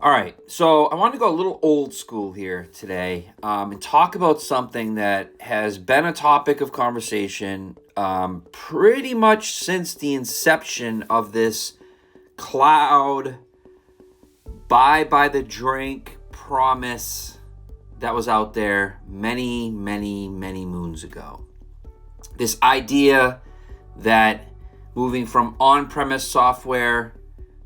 All right, so I want to go a little old school here today and talk about something that has been a topic of conversation pretty much since the inception of this cloud buy by the drink promise that was out there many, many, many moons ago. This idea that moving from on-premise software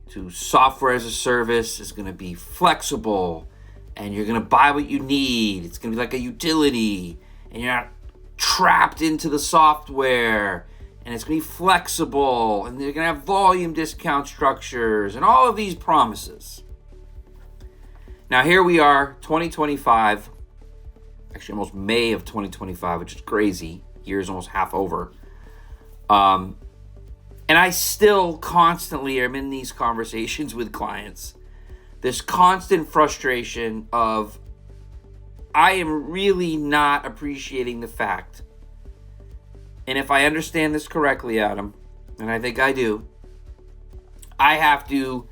to software as a service is going to be flexible and you're going to buy what you need. It's going to be like a utility and you're not trapped into the software, and it's going to be flexible and they're going to have volume discount structures and all of these promises. Now here we are, 2025, actually almost May of 2025, which is crazy. Year's almost half over. And I still constantly am in these conversations with clients. This constant frustration of, I am really not appreciating the fact, and if I understand this correctly, Adam, and I think I do, I have to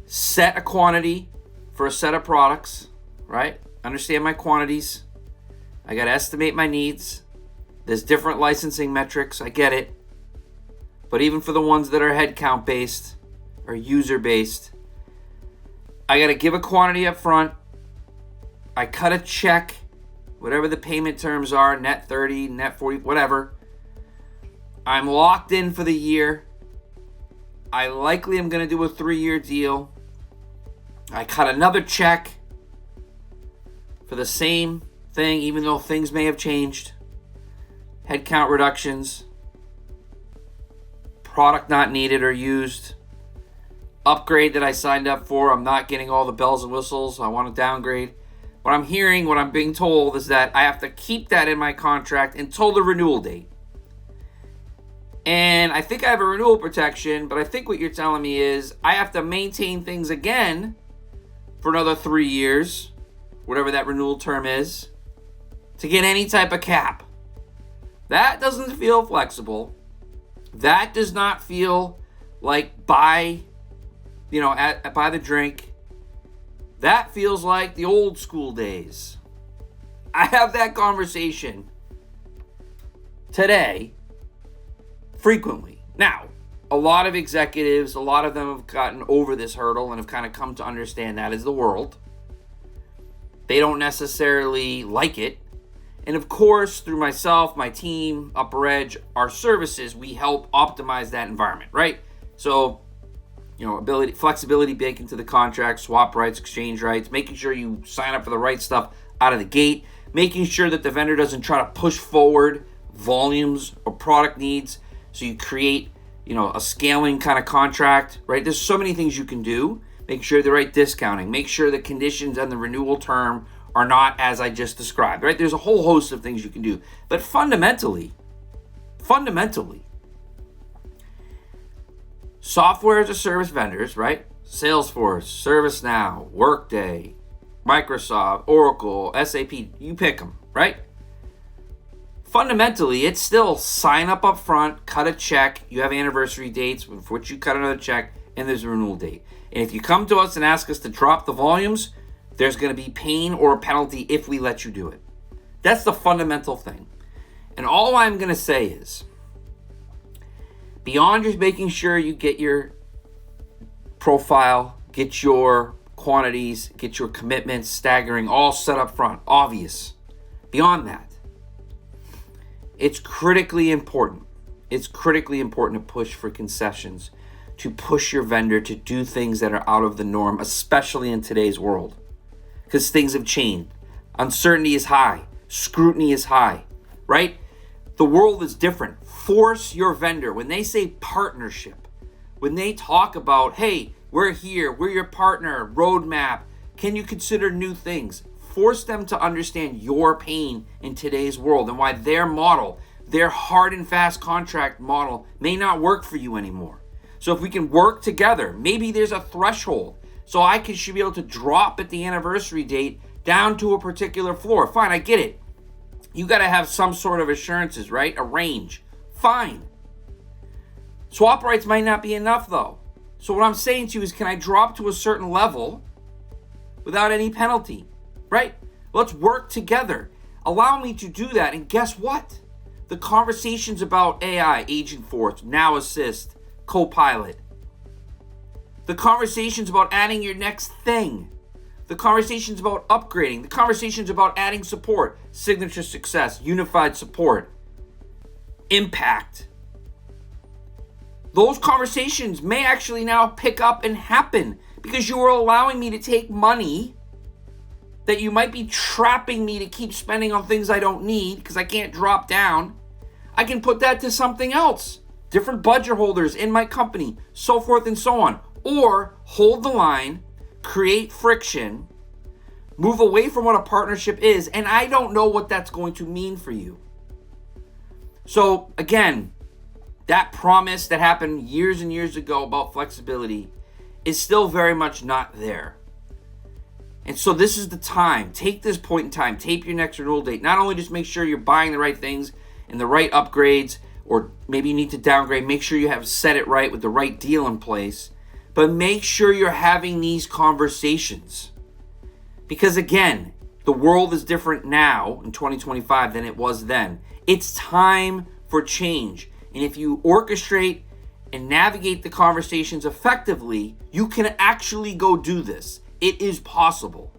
set a quantity for a set of products, right? Understand my quantities. I got to estimate my needs. There's different licensing metrics. I get it. But even for the ones that are headcount based or user based, I got to give a quantity up front. I cut a check, whatever the payment terms are, net 30, net 40, whatever. I'm locked in for the year. I likely am going to do a 3-year deal. I cut another check for the same thing, even though things may have changed. Headcount reductions. Product not needed or used. Upgrade that I signed up for, I'm not getting all the bells and whistles. I want to downgrade. What I'm hearing, what I'm being told is that I have to keep that in my contract until the renewal date. And I think I have a renewal protection, but I think what you're telling me is I have to maintain things again for another 3 years, whatever that renewal term is, to get any type of cap. That doesn't feel flexible. That does not feel like buy the drink. That feels like the old school days. I have that conversation today frequently. Now, a lot of executives, a lot of them have gotten over this hurdle and have kind of come to understand that is the world. They don't necessarily like it. And of course, through myself, my team, UpperEdge, our services, we help optimize that environment, right? So, flexibility baked into the contract, swap rights, exchange rights, making sure you sign up for the right stuff out of the gate, making sure that the vendor doesn't try to push forward volumes or product needs. So you create, a scaling kind of contract, right? There's so many things you can do. Make sure the right discounting, make sure the conditions and the renewal term are not as I just described, right? There's a whole host of things you can do. But fundamentally, software as a service vendors, right? Salesforce, ServiceNow, Workday, Microsoft, Oracle, SAP, you pick them, right? Fundamentally, it's still sign up front, cut a check, you have anniversary dates for which you cut another check, and there's a renewal date. And if you come to us and ask us to drop the volumes, there's going to be pain or a penalty if we let you do it. That's the fundamental thing. And all I'm going to say is, beyond just making sure you get your profile, get your quantities, get your commitments, staggering, all set up front, obvious. Beyond that, it's critically important. It's critically important to push for concessions, to push your vendor to do things that are out of the norm, especially in today's world. Because things have changed. Uncertainty is high. Scrutiny is high, right? The world is different. Force your vendor. When they say partnership, when they talk about, hey, we're here, we're your partner, roadmap, can you consider new things? Force them to understand your pain in today's world and why their model, their hard and fast contract model may not work for you anymore. So if we can work together, maybe there's a threshold. So I should be able to drop at the anniversary date down to a particular floor. Fine, I get it. You got to have some sort of assurances, right? A range. Fine. Swap rights might not be enough though. So what I'm saying to you is, can I drop to a certain level without any penalty, right? Let's work together. Allow me to do that. And guess what? The conversations about AI, Agent Force, Now Assist, Copilot, the conversations about adding your next thing, the conversations about upgrading, the conversations about adding support, Signature Success, Unified Support, Impact. Those conversations may actually now pick up and happen because you are allowing me to take money that you might be trapping me to keep spending on things I don't need because I can't drop down. I can put that to something else, different budget holders in my company, so forth and so on. Or hold the line, create friction, move away from what a partnership is, and I don't know what that's going to mean for you. So again, that promise that happened years and years ago about flexibility is still very much not there. And so this is the time. Take this point in time. Tape your next renewal date. Not only just make sure you're buying the right things and the right upgrades, or maybe you need to downgrade, make sure you have set it right with the right deal in place, but make sure you're having these conversations. Because again, the world is different now in 2025 than it was then. It's time for change. And if you orchestrate and navigate the conversations effectively, you can actually go do this. It is possible.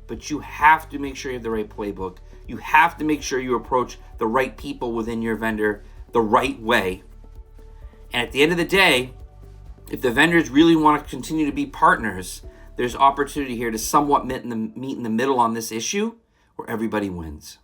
But you have to make sure you have the right playbook. You have to make sure you approach the right people within your vendor the right way. And at the end of the day, if the vendors really want to continue to be partners, there's opportunity here to somewhat meet in the middle on this issue where everybody wins.